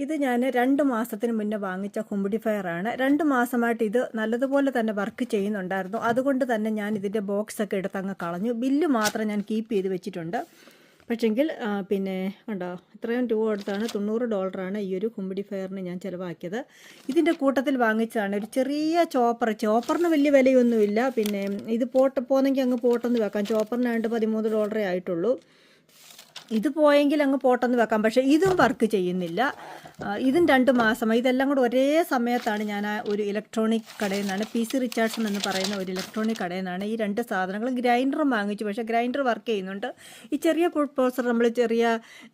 ഇത് ഞാൻ 2 മാസത്തിന് മുന്നേ വാങ്ങിച്ച ഹ്യൂമിഡിഫയറാണ്. 2 മാസമായിട്ട് ഇത് നല്ലതുപോലെ തന്നെ വർക്ക് ചെയ്യുന്നുണ്ടായിരുന്നു. അതുകൊണ്ട് തന്നെ ഞാൻ ഇതിൻ്റെ ബോക്സൊക്കെ എടുത്തങ്ങ് കളഞ്ഞു. ബില്ല് മാത്രം ഞാൻ കീപ്പ് ചെയ്ത് വെച്ചിട്ടുണ്ട്. പക്ഷെങ്കിൽ പിന്നെ കണ്ടോ, ഇത്രയും രൂപ കൊടുത്താണ് $90 ഈ ഒരു ഹ്യൂമിഡിഫയറിന് ഞാൻ ചിലവാക്കിയത്. ഇതിൻ്റെ കൂട്ടത്തിൽ വാങ്ങിച്ചതാണ് ഒരു ചെറിയ ചോപ്പറിന് വലിയ വിലയൊന്നുമില്ല. പിന്നെ ഇത് പോന്നെങ്കിൽ അങ്ങ് പോട്ടെന്ന് വെക്കാം. ചോപ്പറിന് $13 ആയിട്ടുള്ളൂ. ഇത് പോയെങ്കിൽ അങ്ങ് പോട്ടെന്ന് വെക്കാം. പക്ഷേ ഇതും വർക്ക് ചെയ്യുന്നില്ല. ഇതും 2 മാസമായി. ഇതെല്ലാം കൂടെ ഒരേ സമയത്താണ് ഞാൻ ഒരു ഇലക്ട്രോണിക് കടയിൽ നിന്നാണ്, PC റിച്ചാർഡ്സൺ എന്ന് പറയുന്ന ഒരു ഇലക്ട്രോണിക് കടയിൽ നിന്നാണ് ഈ 2 സാധനങ്ങളും. ഗ്രൈൻഡറും വാങ്ങിച്ചു, പക്ഷേ ഗ്രൈൻഡർ വർക്ക് ചെയ്യുന്നുണ്ട്. ഈ ചെറിയ ഫുഡ് പ്രോസസർ നമ്മൾ ചെറിയ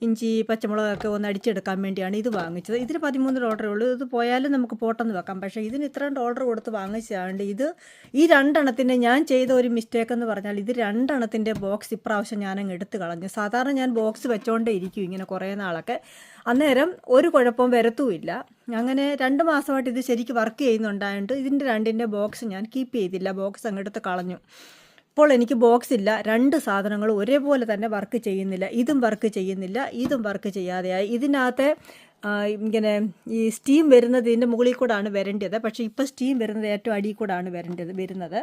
ഇഞ്ചി പച്ചമുളകൊക്കെ ഒന്ന് അടിച്ചെടുക്കാൻ വേണ്ടിയാണ് ഇത് വാങ്ങിച്ചത്. ഇതിന് $13 ഉള്ളൂ. ഇത് പോയാലും നമുക്ക് പോട്ടെന്ന് വെക്കാം. പക്ഷേ ഇതിന് ഇത്രയും ഡോളർ കൊടുത്ത് വാങ്ങിച്ചതുകൊണ്ട് ഈ 2 എണ്ണത്തിന് ഞാൻ ചെയ്ത ഒരു മിസ്റ്റേക്ക് എന്ന് പറഞ്ഞാൽ ഇത് 2 എണ്ണത്തിൻ്റെ ബോക്സ് ഇപ്രാവശ്യം ഞാനങ്ങ് എടുത്ത് കളഞ്ഞു. സാധാരണ ഞാൻ ബോക്സ് വെച്ചോണ്ടേ ഇരിക്കും ഇങ്ങനെ കുറേ നാളൊക്കെ. അന്നേരം ഒരു കുഴപ്പവും വരത്തുമില്ല. അങ്ങനെ 2 മാസമായിട്ട് ഇത് ശരിക്കും വർക്ക് ചെയ്യുന്നുണ്ടായിട്ട് ഇതിൻ്റെ 2ൻ്റെ ബോക്സ് ഞാൻ കീപ്പ് ചെയ്തില്ല. ബോക്സ് അങ്ങെടുത്ത് കളഞ്ഞു. ഇപ്പോൾ എനിക്ക് ബോക്സ് ഇല്ല. 2 സാധനങ്ങളും ഒരേപോലെ തന്നെ വർക്ക് ചെയ്യുന്നില്ല. ഇതും വർക്ക് ചെയ്യുന്നില്ല, ഇതും വർക്ക് ചെയ്യാതെയായി. ഇതിനകത്തെ ഇങ്ങനെ ഈ സ്റ്റീം വരുന്നത് ഇതിൻ്റെ മുകളിൽ കൂടാണ് വരേണ്ടത്. പക്ഷേ ഇപ്പോൾ സ്റ്റീം വരുന്നത് ഏറ്റവും അടിയിൽ കൂടാണ് വരുന്നത്.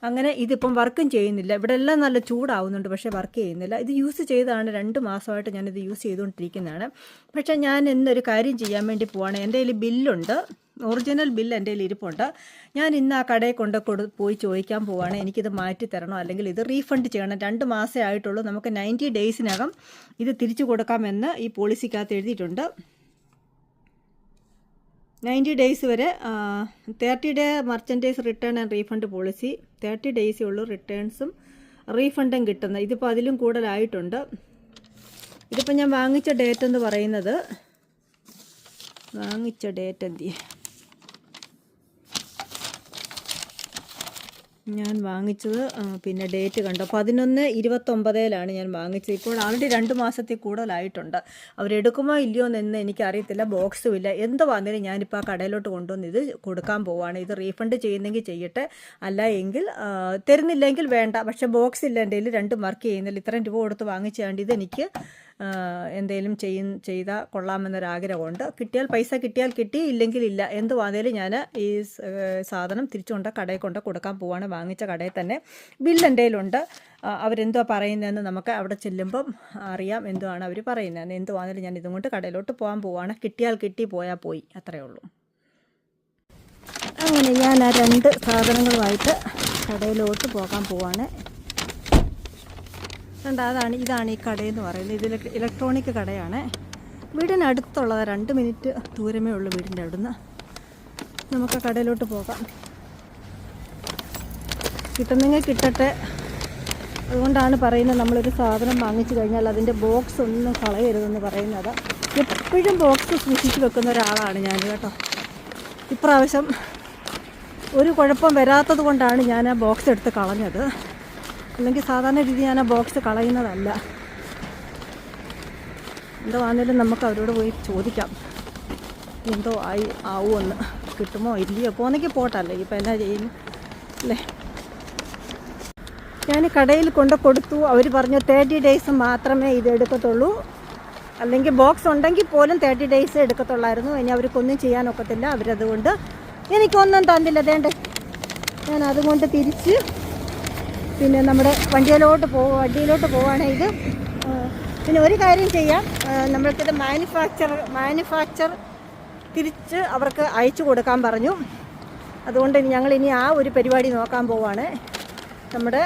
അങ്ങനെ ഇതിപ്പം വർക്കും ചെയ്യുന്നില്ല. ഇവിടെ എല്ലാം നല്ല ചൂടാവുന്നുണ്ട്, പക്ഷേ വർക്ക് ചെയ്യുന്നില്ല. ഇത് യൂസ് ചെയ്താണ് 2 മാസമായിട്ട് ഞാനിത് യൂസ് ചെയ്തുകൊണ്ടിരിക്കുന്നതാണ്. പക്ഷേ ഞാൻ ഇന്നൊരു കാര്യം ചെയ്യാൻ വേണ്ടി പോവാണ്. എൻ്റെ കയ്യിൽ ബില്ലുണ്ട്, ഒറിജിനൽ ബില്ല് എൻ്റെ കയ്യിൽ ഇരിപ്പുണ്ട്. ഞാൻ ഇന്ന് ആ കടയിൽ പോയി ചോദിക്കാൻ പോവാണ്, എനിക്കിത് മാറ്റി തരണോ അല്ലെങ്കിൽ ഇത് റീഫണ്ട് ചെയ്യണം. 2 മാസമേ ആയിട്ടുള്ളൂ. നമുക്ക് 90 ഡേയ്സിനകം ഇത് തിരിച്ചു കൊടുക്കാമെന്ന് ഈ പോളിസിക്കകത്ത് എഴുതിയിട്ടുണ്ട്. 90 ഡേയ്സ് വരെ 30 day merchandise return and refund policy. 30 ഡേയ്സേ ഉള്ളൂ റിട്ടേൺസും റീഫണ്ടും കിട്ടുന്നത്. ഇതിപ്പോൾ അതിലും കൂടുതലായിട്ടുണ്ട്. ഇതിപ്പോൾ ഞാൻ വാങ്ങിച്ച ഡേറ്റ് എന്ന് പറയുന്നത്, ഞാൻ വാങ്ങിച്ചത് പിന്നെ ഡേറ്റ് കണ്ടോ 11/29 ഞാൻ വാങ്ങിച്ചത്. ഇപ്പോൾ ആൾറെഡി 2 മാസത്തിൽ കൂടുതലായിട്ടുണ്ട്. അവരെടുക്കുമോ ഇല്ലയോ എന്ന് എനിക്കറിയത്തില്ല. ബോക്സും ഇല്ല. എന്ത് വന്നാലും ഞാനിപ്പോൾ ആ കടയിലോട്ട് കൊണ്ടുവന്ന് ഇത് കൊടുക്കാൻ പോവുകയാണ്. ഇത് റീഫണ്ട് ചെയ്യുന്നെങ്കിൽ ചെയ്യട്ടെ, അല്ല എങ്കിൽ തരുന്നില്ലെങ്കിൽ വേണ്ട. പക്ഷേ ബോക്സ് ഇല്ല എൻ്റെ കയ്യിൽ, 2 വർക്ക് ചെയ്യുന്നില്ല. ഇത്രയും രൂപ കൊടുത്ത് വാങ്ങിച്ചാണ്ട് ഇതെനിക്ക് എന്തെങ്കിലും ചെയ്താൽ കൊള്ളാമെന്നൊരാഗ്രഹമുണ്ട്. പൈസ കിട്ടിയാൽ കിട്ടി, ഇല്ലെങ്കിൽ ഇല്ല. എന്ത് വന്നാലും ഞാൻ ഈ സാധനം തിരിച്ചുകൊണ്ട് കടയിൽ കൊണ്ട് കൊടുക്കാൻ പോവാണ്. വാങ്ങിച്ച കടയിൽ തന്നെ ബില്ല് എൻ്റെ കയ്യിലുണ്ട്. അവരെന്തോ പറയുന്നതെന്ന് നമുക്ക് അവിടെ ചെല്ലുമ്പം അറിയാം എന്തുവാണ് അവർ പറയുന്നത്. എന്ത് വന്നാലും ഞാൻ ഇതും കൊണ്ട് കടയിലോട്ട് പോകാൻ പോവാണ്. കിട്ടിയാൽ കിട്ടി, പോയാൽ പോയി, അത്രയേ ഉള്ളൂ. അങ്ങനെ ഞാൻ ആ 2 സാധനങ്ങളുമായിട്ട് കടയിലോട്ട് പോകാൻ പോവാണ്. ഇതാണ് ഈ കടയെന്ന് പറയുന്നത്. ഇതിൽ ഇലക്ട്രോണിക് കടയാണ്. വീടിനടുത്തുള്ളത് 2 മിനിറ്റ് ദൂരമേ ഉള്ളൂ വീടിൻ്റെ അവിടുന്ന്. നമുക്ക് കടയിലോട്ട് പോകാം. കിട്ടുന്നെങ്കിൽ കിട്ടട്ടെ. അതുകൊണ്ടാണ് പറയുന്നത്, നമ്മളൊരു സാധനം വാങ്ങിച്ചു കഴിഞ്ഞാൽ അതിൻ്റെ ബോക്സ് ഒന്നും കളയരുതെന്ന് പറയുന്നത്. എപ്പോഴും ബോക്സ് സൂക്ഷിച്ച് വെക്കുന്ന ഒരാളാണ് ഞാൻ കേട്ടോ. ഇപ്രാവശ്യം ഒരു കുഴപ്പം വരാത്തത് കൊണ്ടാണ് ഞാൻ ആ ബോക്സ് എടുത്ത് കളഞ്ഞത്. അല്ലെങ്കിൽ സാധാരണ രീതി ഞാൻ ആ ബോക്സ് കളയുന്നതല്ല. എന്തോ ആണെങ്കിലും നമുക്ക് അവരോട് പോയി ചോദിക്കാം എന്തോ ആവുമെന്ന്. കിട്ടുമോ ഇല്ലയോ, പോന്നെങ്കിൽ പോട്ടല്ലേ, ഇപ്പം എന്നാ ചെയ്യുന്നു അല്ലേ. ഞാൻ കടയിൽ കൊടുത്തു. അവർ പറഞ്ഞു 30 ഡേയ്സ് മാത്രമേ ഇത് എടുക്കത്തുള്ളൂ, അല്ലെങ്കിൽ ബോക്സ് ഉണ്ടെങ്കിൽ പോലും 30 ഡേയ്സ് എടുക്കത്തുള്ളായിരുന്നു. ഇനി അവർക്കൊന്നും ചെയ്യാനൊക്കത്തില്ല. അവരതുകൊണ്ട് എനിക്കൊന്നും തന്നില്ല. അതേണ്ട ഞാൻ അതുകൊണ്ട് തിരിച്ച് പിന്നെ നമ്മുടെ വണ്ടിയിലോട്ട് പോവുകയാണെങ്കിൽ പിന്നെ ഒരു കാര്യം ചെയ്യാം, നമ്മൾക്കിത് മാനുഫാക്ചർ തിരിച്ച് അവർക്ക് അയച്ചു കൊടുക്കാൻ പറഞ്ഞു. അതുകൊണ്ട് ഞങ്ങളിനി ആ ഒരു പരിപാടി നോക്കാൻ പോവാണ്. നമ്മുടെ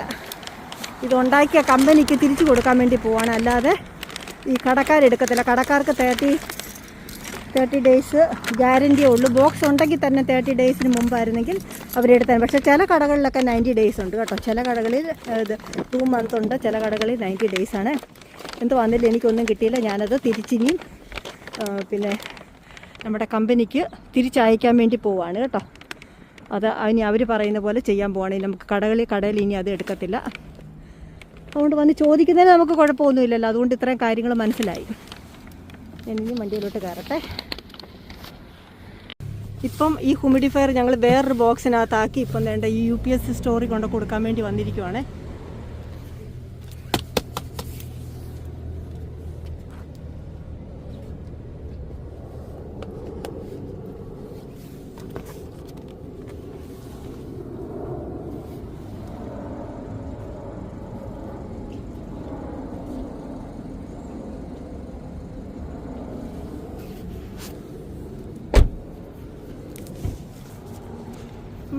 ഇതുണ്ടാക്കിയ കമ്പനിക്ക് തിരിച്ചു കൊടുക്കാൻ വേണ്ടി പോവാണ്. അല്ലാതെ ഈ കടക്കാരെടുക്കത്തില്ല. കടക്കാർക്ക് 30 ഡേയ്സ് ഗ്യാരൻറ്റിയേ ഉള്ളൂ. ബോക്സ് ഉണ്ടെങ്കിൽ തന്നെ 30 ഡേയ്സിന് മുമ്പായിരുന്നെങ്കിൽ അവരെടുത്താൽ. പക്ഷേ ചില കടകളിലൊക്കെ 90 ഡേയ്സ് ഉണ്ട് കേട്ടോ. ചില കടകളിൽ 2 മന്ത് ഉണ്ട്, ചില കടകളിൽ 90 ഡേയ്സാണ്. എന്ത് വന്നില്ല, എനിക്കൊന്നും കിട്ടിയില്ല. ഞാനത് തിരിച്ചിനിയും പിന്നെ നമ്മുടെ കമ്പനിക്ക് തിരിച്ചയക്കാൻ വേണ്ടി പോവാണ് കേട്ടോ. ഇനി അവർ പറയുന്ന പോലെ ചെയ്യാൻ പോവാണെങ്കിൽ നമുക്ക് കടയിൽ ഇനി അത് എടുക്കത്തില്ല. അതുകൊണ്ട് വന്ന് ചോദിക്കുന്നതിന് നമുക്ക് കുഴപ്പമൊന്നുമില്ലല്ലോ. അതുകൊണ്ട് ഇത്രയും കാര്യങ്ങൾ മനസ്സിലായി. ഞാനിനി വണ്ടിയിലോട്ട് കയറട്ടെ. ഇപ്പം ഈ ഹ്യൂമിഡിഫയർ ഞങ്ങൾ വേറൊരു ബോക്സിനകത്താക്കി ഇപ്പം വേണ്ട ഈ UPS സ്റ്റോറിൽ കൊണ്ട് കൊടുക്കാൻ വേണ്ടി വന്നിരിക്കുവാണ്.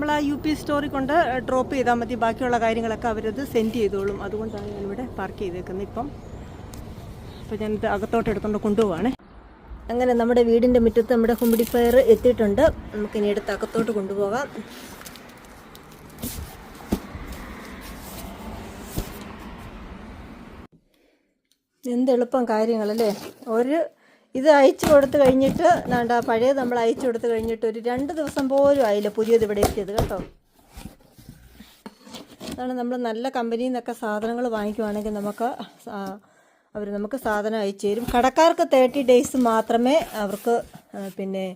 നമ്മൾ ആ UP സ്റ്റോറിൽ കൊണ്ട് ഡ്രോപ്പ് ചെയ്താൽ മതി. ബാക്കിയുള്ള കാര്യങ്ങളൊക്കെ അവരത് സെൻഡ് ചെയ്തോളും. അതുകൊണ്ടാണ് ഞാനിവിടെ പാർക്ക് ചെയ്തേക്കുന്നത് ഇപ്പം. അപ്പോൾ ഞാനിത് അകത്തോട്ട് എടുത്തുകൊണ്ട് കൊണ്ടുപോവാണ്. അങ്ങനെ നമ്മുടെ വീടിൻ്റെ മുറ്റത്ത് നമ്മുടെ ഹ്യൂമിഡിഫയർ എത്തിയിട്ടുണ്ട്. നമുക്കിനി എടുത്ത് അകത്തോട്ട് കൊണ്ടുപോകാം. എന്തെളുപ്പം കാര്യങ്ങളല്ലേ. ഇത് അയച്ചു കൊടുത്തു കഴിഞ്ഞിട്ട് പഴയത് നമ്മൾ അയച്ചു കൊടുത്തു കഴിഞ്ഞിട്ട് ഒരു 2 ദിവസം പോലും ആയില്ല പുതിയത് ഇവിടെ എത്തിയത് കേട്ടോ. അതാണ് നമ്മൾ നല്ല കമ്പനിയിൽ നിന്നൊക്കെ സാധനങ്ങൾ വാങ്ങിക്കുവാണെങ്കിൽ അവർ നമുക്ക് സാധനം അയച്ചു തരും. കടക്കാർക്ക് 30 days മാത്രമേ അവർക്ക് പിന്നെ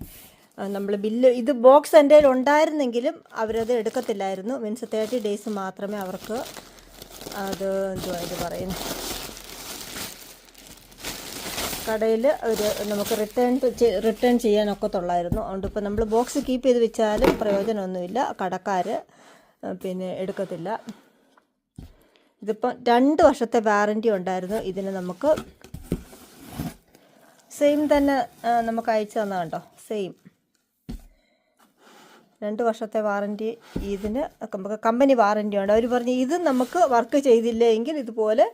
നമ്മൾ ബില്ല് ഇത് ബോക്സ് എൻ്റെ കയ്യിൽ ഉണ്ടായിരുന്നെങ്കിലും അവരത് എടുക്കത്തില്ലായിരുന്നു. മീൻസ് 30 days മാത്രമേ അവർക്ക് അത് എന്തുവാ ഇത് പറയുന്നത് കടയിൽ നമുക്ക് റിട്ടേൺ ചെയ്യാനൊക്കത്തുള്ളായിരുന്നു. അതുകൊണ്ട് ഇപ്പോൾ നമ്മൾ ബോക്സ് കീപ്പ് ചെയ്ത് വെച്ചാലും പ്രയോജനമൊന്നുമില്ല. കടക്കാർ പിന്നെ എടുക്കത്തില്ല. ഇതിപ്പം 2 വർഷത്തെ വാറൻറ്റി ഉണ്ടായിരുന്നു ഇതിന്. നമുക്ക് സെയിം തന്നെ നമുക്ക് അയച്ചു തന്ന കണ്ടോ, സെയിം 2 വർഷത്തെ വാറൻറ്റി ഇതിന് നമുക്ക് കമ്പനി വാറൻറ്റി ഉണ്ട്. അവർ പറഞ്ഞു ഇത് നമുക്ക് വർക്ക് ചെയ്തില്ലെങ്കിൽ ഇതുപോലെ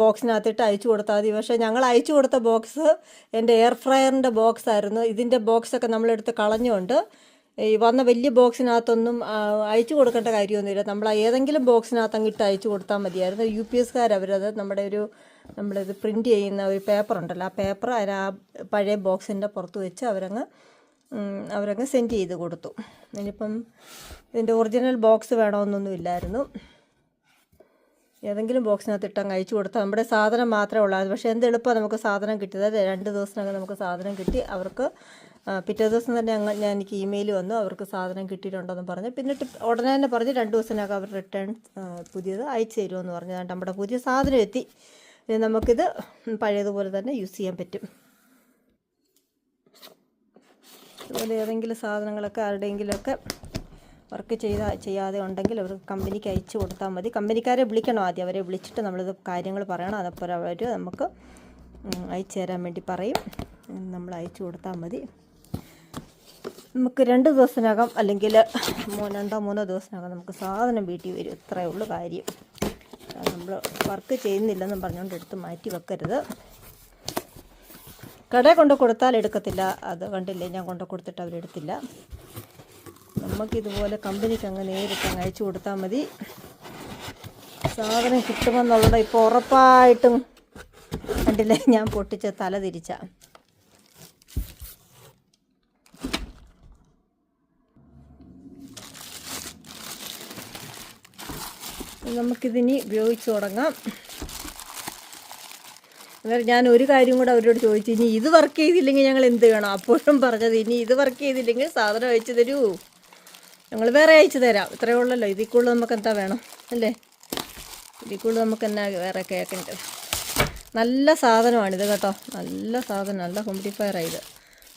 ബോക്സിനകത്തിട്ട് അയച്ചു കൊടുത്താൽ മതി. പക്ഷേ ഞങ്ങൾ അയച്ചു കൊടുത്ത ബോക്സ് എൻ്റെ എയർ ഫ്രയറിൻ്റെ ബോക്സ് ആയിരുന്നു. ഇതിൻ്റെ ബോക്സൊക്കെ നമ്മളെടുത്ത് കളഞ്ഞുകൊണ്ട് ഈ വന്ന വലിയ ബോക്സിനകത്തൊന്നും അയച്ചു കൊടുക്കേണ്ട കാര്യമൊന്നുമില്ല. നമ്മൾ ഏതെങ്കിലും ബോക്സിനകത്ത് അങ്ങിട്ട് അയച്ചു കൊടുത്താൽ മതിയായിരുന്നു. UPS അവരത് നമ്മളിത് പ്രിൻ്റ് ചെയ്യുന്ന ഒരു പേപ്പർ ഉണ്ടല്ലോ, ആ പേപ്പർ ആ പഴയ ബോക്സിൻ്റെ പുറത്ത് വെച്ച് അവരങ്ങ് സെൻഡ് ചെയ്ത് കൊടുത്തു. ഇനിയിപ്പം ഇതിൻ്റെ ഒറിജിനൽ ബോക്സ് വേണമെന്നൊന്നും ഇല്ലായിരുന്നു. ഏതെങ്കിലും ബോക്സിനകത്ത് ഇട്ടങ്ങ് അയച്ചു കൊടുത്താൽ നമ്മുടെ സാധനം മാത്രമേ ഉള്ളായിരുന്നു. പക്ഷേ എന്തെളുപ്പം നമുക്ക് സാധനം കിട്ടിയത് 2 ദിവസത്തിനകം നമുക്ക് സാധനം കിട്ടി. അവർക്ക് പിറ്റേ ദിവസം തന്നെ എനിക്ക് ഇമെയിൽ വന്നു അവർക്ക് സാധനം കിട്ടിയിട്ടുണ്ടെന്ന് പറഞ്ഞു. പിന്നിട്ട് ഉടനെ തന്നെ പറഞ്ഞ് 2 ദിവസത്തിനകം അവർ റിട്ടേൺ പുതിയത് അയച്ചു തരുമെന്ന് പറഞ്ഞു. നമ്മുടെ പുതിയ സാധനം എത്തി. നമുക്കിത് പഴയതുപോലെ തന്നെ യൂസ് ചെയ്യാൻ പറ്റും. അതുപോലെ ഏതെങ്കിലും സാധനങ്ങളൊക്കെ ആരുടെയെങ്കിലുമൊക്കെ വർക്ക് ചെയ്യാതെ ഉണ്ടെങ്കിൽ അവർക്ക് കമ്പനിക്ക് അയച്ചു കൊടുത്താൽ മതി. കമ്പനിക്കാരെ വിളിക്കണം ആദ്യം. അവരെ വിളിച്ചിട്ട് നമ്മളിത് കാര്യങ്ങൾ പറയണം. അതപ്പോൾ അവർ നമുക്ക് അയച്ചു തരാൻ വേണ്ടി പറയും. നമ്മൾ അയച്ചു കൊടുത്താൽ മതി. നമുക്ക് 2 ദിവസത്തിനകം അല്ലെങ്കിൽ 2-3 ദിവസത്തിനകം നമുക്ക് സാധനം വീട്ടിൽ വരും. ഇത്രയേ ഉള്ളൂ കാര്യം. നമ്മൾ വർക്ക് ചെയ്യുന്നില്ലെന്നും പറഞ്ഞുകൊണ്ട് എടുത്ത് മാറ്റി വെക്കരുത്. കടയിൽ കൊണ്ട് കൊടുത്താൽ എടുക്കത്തില്ല. അത് കണ്ടില്ലേ, ഞാൻ കൊണ്ട് കൊടുത്തിട്ട് അവരെടുത്തില്ല. നമുക്കിതുപോലെ കമ്പനിക്ക് അങ്ങ് നേരിട്ട് അങ്ങ് അയച്ചു കൊടുത്താൽ മതി. സാധനം കിട്ടുമെന്നുള്ളത് ഇപ്പോൾ ഉറപ്പായിട്ടും കണ്ടില്ലേ, ഞാൻ പൊട്ടിച്ച് തല തിരിച്ച. നമുക്കിതിനി ഉപയോഗിച്ച് തുടങ്ങാം. അന്നേരം ഞാൻ ഒരു കാര്യം കൂടെ അവരോട് ചോദിച്ചു, ഇനി ഇത് വർക്ക് ചെയ്തില്ലെങ്കിൽ ഞങ്ങൾ എന്ത് വേണം? അപ്പോഴും പറഞ്ഞത് ഇനി ഇത് വർക്ക് ചെയ്തില്ലെങ്കിൽ സാധനം അയച്ചു തരൂ, ഞങ്ങൾ വേറെ അയച്ചു തരാം. ഇത്രയേ ഉള്ളല്ലോ. ഇതിൽ കൂടുതൽ നമുക്ക് എന്താ വേണം അല്ലേ? ഇതിൽ കൂടുതൽ നമുക്ക് എന്നാ വേറെ കേൾക്കണ്ടത്. നല്ല സാധനമാണിത് കേട്ടോ. നല്ല സാധനം, നല്ല ഹ്യൂമിഡിഫയറാണ് ഇത്.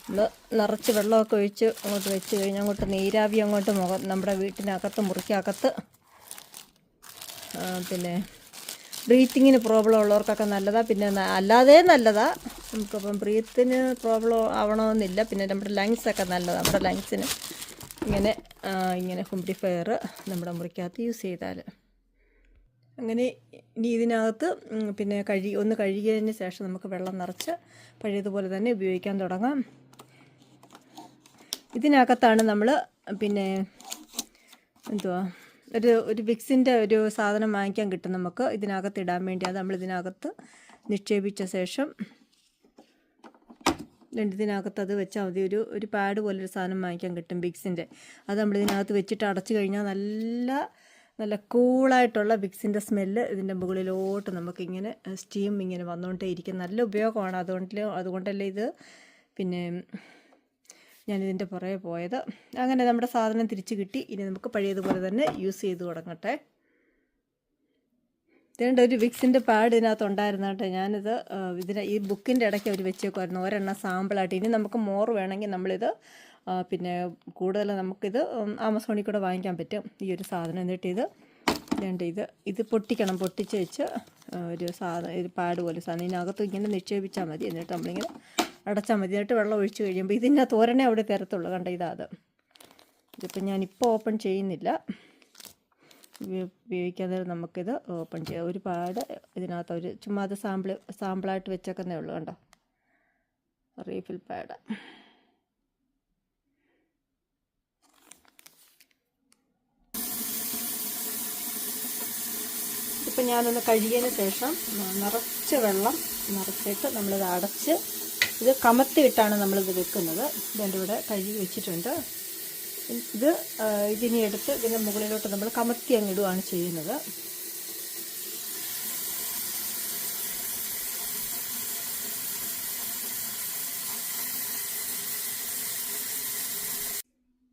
നമ്മൾ നിറച്ച് വെള്ളമൊക്കെ ഒഴിച്ച് അങ്ങോട്ട് വെച്ച് കഴിഞ്ഞാൽ അങ്ങോട്ട് നീരാവി അങ്ങോട്ട് നമ്മുടെ വീട്ടിനകത്ത് മുറിക്കകത്ത് പിന്നെ ബ്രീത്തിങ്ങിന് പ്രോബ്ലം ഉള്ളവർക്കൊക്കെ നല്ലതാണ്. പിന്നെ അല്ലാതെ നല്ലതാണ്. നമുക്കിപ്പം ബ്രീത്തിന് പ്രോബ്ലം ആവണമെന്നില്ല. പിന്നെ നമ്മുടെ ലങ്സൊക്കെ നല്ലതാണ്. നമ്മുടെ ലങ്സിന് ഇങ്ങനെ ഹ്യൂമിഡിഫയർ നമ്മുടെ മുറിക്കകത്ത് യൂസ് ചെയ്താൽ. അങ്ങനെ ഇനി ഇതിനകത്ത് പിന്നെ ഒന്ന് കഴുകിയതിന് ശേഷം നമുക്ക് വെള്ളം നിറച്ച് പഴയതുപോലെ തന്നെ ഉപയോഗിക്കാൻ തുടങ്ങാം. ഇതിനകത്താണ് നമ്മൾ പിന്നെ എന്തുവാ ഒരു വിക്സിൻ്റെ ഒരു സാധനം വാങ്ങിക്കാൻ കിട്ടും നമുക്ക് ഇതിനകത്ത് ഇടാൻ വേണ്ടി. അത് നമ്മൾ ഇതിനകത്ത് നിക്ഷേപിച്ച ശേഷം ഇതിനകത്ത് അത് വെച്ചാൽ മതി. ഒരു പാഡ് പോലൊരു സാധനം വാങ്ങിക്കാൻ കിട്ടും വിക്സിൻ്റെ. അത് നമ്മൾ ഇതിനകത്ത് വെച്ചിട്ട് അടച്ചു കഴിഞ്ഞാൽ നല്ല കൂളായിട്ടുള്ള വിക്സിൻ്റെ സ്മെല്ല് ഇതിൻ്റെ മുകളിലോട്ട് നമുക്കിങ്ങനെ സ്റ്റീം ഇങ്ങനെ വന്നുകൊണ്ടേ ഇരിക്കും. നല്ല ഉപയോഗമാണ്. അതുകൊണ്ടല്ലേ ഇത് പിന്നെ ഞാനിതിൻ്റെ പുറകെ പോയത്. അങ്ങനെ നമ്മുടെ സാധനം തിരിച്ച് കിട്ടി. ഇനി നമുക്ക് പഴയതുപോലെ തന്നെ യൂസ് ചെയ്ത് തുടങ്ങട്ടെ. ഇതേണ്ട ഒരു വിക്സിൻ്റെ പാഡ് ഇതിനകത്ത് ഉണ്ടായിരുന്നു കേട്ടോ. ഞാനിത് ഈ ബുക്കിൻ്റെ ഇടയ്ക്ക് അവർ വെച്ചേക്കുമായിരുന്നു ഒരെണ്ണം സാമ്പിളായിട്ട്. ഇനി നമുക്ക് മോർ വേണമെങ്കിൽ നമ്മളിത് പിന്നെ കൂടുതൽ നമുക്കിത് ആമസോണിൽ കൂടെ വാങ്ങിക്കാൻ പറ്റും ഈ ഒരു സാധനം. എന്നിട്ട് ഇത് പൊട്ടിക്കണം. പൊട്ടിച്ച് വെച്ച് ഒരു പാഡ് പോലെ സാധനം ഇതിനകത്ത് ഇങ്ങനെ നിക്ഷേപിച്ചാൽ മതി. എന്നിട്ട് നമ്മളിങ്ങനെ അടച്ചാൽ മതി. എന്നിട്ട് വെള്ളം ഒഴിച്ച് കഴിയുമ്പോൾ ഇതിനകത്ത് ഒരെണ്ണേ അവിടെ തരത്തുള്ളൂ. കണ്ട അത് ഇതിപ്പോൾ ഞാനിപ്പോൾ ഓപ്പൺ ചെയ്യുന്നില്ല, ഉപയോഗിക്കാതെ നമുക്കിത് ഓപ്പൺ ചെയ്യാം. ഒരുപാട് ഇതിനകത്ത് ഒരു ചുമ്മാ അത് സാമ്പിളായിട്ട് വെച്ചേക്കുന്നേ ഉള്ളൂ. കണ്ടോ, റീഫിൽ പാഡ്. ഇപ്പം ഞാനൊന്ന് കഴുകിയതിന് ശേഷം നിറച്ച് വെള്ളം നിറച്ചിട്ട് നമ്മളിത് അടച്ച് ഇത് കമത്തിയിട്ടാണ് നമ്മളിത് വെക്കുന്നത്. ഇതിൻ്റെ ഇവിടെ കഴുകി വെച്ചിട്ടുണ്ട്. ഇതിനി എടുത്ത് ഇതിൻ്റെ മുകളിലോട്ട് നമ്മൾ കമത്തി അങ്ങിടുകയാണ് ചെയ്യുന്നത്.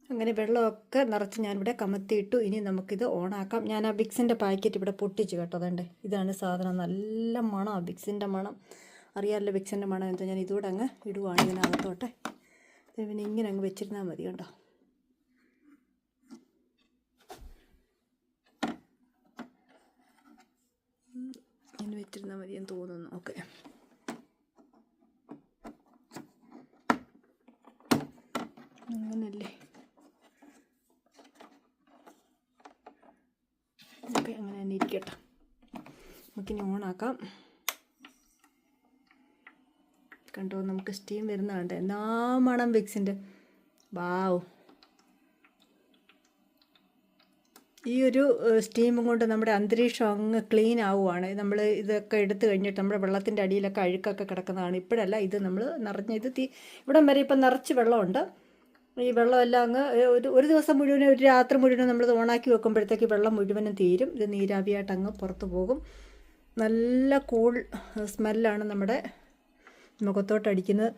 അങ്ങനെ വെള്ളമൊക്കെ നിറച്ച് ഞാനിവിടെ കമത്തിയിട്ടു. ഇനി നമുക്കിത് ഓണാക്കാം. ഞാൻ ആ വിക്സിൻ്റെ പാക്കറ്റ് ഇവിടെ പൊട്ടിച്ച് കേട്ടോ. അതുകൊണ്ട് ഇതാണ് സാധനം. നല്ല മണം, ആ വിക്സിൻ്റെ മണം അറിയാമല്ലോ. വിക്സിൻ്റെ മണം എന്താ, ഞാൻ ഇതുകൂടെ അങ്ങ് ഇടുവാണ് ഇതിനകത്തോട്ടെ. പിന്നെ ഇങ്ങനെ അങ്ങ് വെച്ചിരുന്നാൽ മതി കേട്ടോ. ഇങ്ങനെ വെച്ചിരുന്നാൽ മതി എന്ന് തോന്നുന്നു. ഓക്കെ, അങ്ങനല്ലേ. ഓക്കെ, അങ്ങനെ തന്നെ ഇരിക്കട്ടെ. നമുക്കിനി ഓണാക്കാം. കണ്ടോ, നമുക്ക് സ്റ്റീം വരുന്നതുണ്ട്. എന്നാ മണം വിക്സിൻ്റെ. വാവ്, ഈ ഒരു സ്റ്റീമും കൊണ്ട് നമ്മുടെ അന്തരീക്ഷം അങ്ങ് ക്ലീൻ ആവുകയാണ്. നമ്മൾ ഇതൊക്കെ എടുത്തു കഴിഞ്ഞിട്ട് നമ്മുടെ വെള്ളത്തിൻ്റെ അടിയിലൊക്കെ അഴുക്കൊക്കെ കിടക്കുന്നതാണ്. ഇപ്പോഴല്ല, ഇത് നമ്മൾ നിറഞ്ഞ ഇത് ഇവിടം വരെ ഇപ്പം നിറച്ച് വെള്ളമുണ്ട്. ഈ വെള്ളമെല്ലാം അങ്ങ് ഒരു ദിവസം മുഴുവനും ഒരു രാത്രി മുഴുവനും നമ്മളിത് ഓണാക്കി വെക്കുമ്പോഴത്തേക്ക് വെള്ളം മുഴുവനും തീരും. ഇത് നീരാവിയായിട്ട് അങ്ങ് പുറത്ത് പോകും. നല്ല കൂൾ സ്മെല്ലാണ് നമ്മുടെ മുഖത്തോട്ടടിക്കുന്നത്.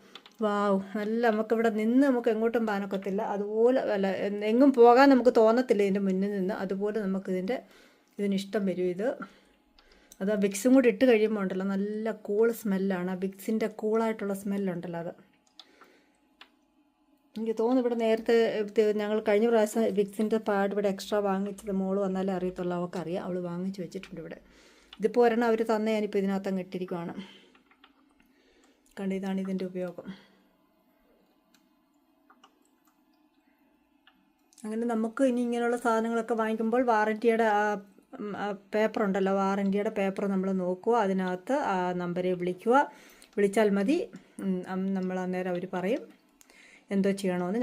വാവ്, നല്ല നമുക്കിവിടെ നിന്ന് നമുക്ക് എങ്ങോട്ടും പോകാനൊക്കത്തില്ല. അതുപോലെ അല്ല, എങ്ങും പോകാൻ നമുക്ക് തോന്നത്തില്ല ഇതിൻ്റെ മുന്നിൽ നിന്ന്. അതുപോലെ ഇതിനിഷ്ടം വരും. അത് ആ വിക്സും കൂടി ഇട്ട് കഴിയുമ്പോൾ ഉണ്ടല്ലോ, നല്ല കൂൾ സ്മെല്ലാണ്. ആ വിക്സിൻ്റെ കൂളായിട്ടുള്ള സ്മെല്ലുണ്ടല്ലോ, അത് എനിക്ക് തോന്നുന്നു. ഇവിടെ നേരത്തെ ഞങ്ങൾ കഴിഞ്ഞ പ്രാവശ്യം വിക്സിൻ്റെ പാഡ് ഇവിടെ എക്സ്ട്രാ വാങ്ങിച്ചത്, മോള് വന്നാലേ അറിയത്തുള്ളൂ, അവൾക്കറിയാം. അവൾ വാങ്ങിച്ച് വെച്ചിട്ടുണ്ട് ഇവിടെ. ഇതിപ്പോൾ ഒരെണ്ണം അവർ തന്നെ ഞാനിപ്പോൾ ഇതിനകത്ത് അങ്ങ് ഇട്ടിരിക്കുവാണ്. കണ്ട്, ഇതാണ് ഇതിൻ്റെ ഉപയോഗം. അങ്ങനെ നമുക്ക് ഇനി ഇങ്ങനെയുള്ള സാധനങ്ങളൊക്കെ വാങ്ങിക്കുമ്പോൾ വാറൻറ്റിയുടെ പേപ്പറുണ്ടല്ലോ, വാറൻറ്റിയുടെ പേപ്പർ നമ്മൾ നോക്കുക. അതിനകത്ത് ആ നമ്പരെ വിളിച്ചാൽ മതി. നമ്മൾ അന്നേരം അവർ പറയും എന്തോ ചെയ്യണമെന്ന്.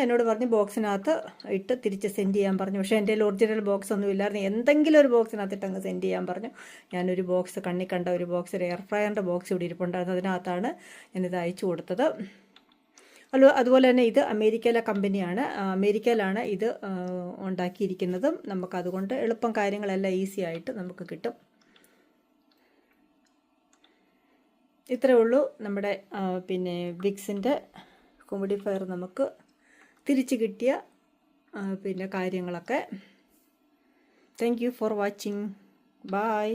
എന്നോട് പറഞ്ഞ് ബോക്സിനകത്ത് ഇട്ട് തിരിച്ച് സെൻഡ് ചെയ്യാൻ പറഞ്ഞു. പക്ഷേ എൻ്റെ ഒറിജിനൽ ബോക്സ് ഒന്നും ഇല്ലായിരുന്നു. എന്തെങ്കിലും ഒരു ബോക്സിനകത്തിട്ട് അങ്ങ് സെൻഡ് ചെയ്യാൻ പറഞ്ഞു. ഞാനൊരു ബോക്സ് കണ്ണി കണ്ട ഒരു ബോക്സ്, ഒരു എയർ ഫ്രയറിൻ്റെ ബോക്സ് ഇവിടെ ഇരിപ്പുണ്ടായിരുന്നു. അതിനകത്താണ് ഞാനിത് അയച്ചു കൊടുത്തത്. അതുപോലെ തന്നെ ഇത് അമേരിക്കയിലെ കമ്പനിയാണ്. അമേരിക്കയിലാണ് ഇത് ഉണ്ടാക്കിയിരിക്കുന്നതും. നമുക്കതുകൊണ്ട് എളുപ്പം കാര്യങ്ങളെല്ലാം ഈസി ആയിട്ട് നമുക്ക് കിട്ടും. ഇത്രയേ ഉള്ളൂ നമ്മുടെ പിന്നെ വിക്സിൻ്റെ ഹ്യൂമിഡിഫയർ നമുക്ക് തിരിച്ച് കിട്ടിയ പിന്നെ കാര്യങ്ങളൊക്കെ. Thank you for watching. By.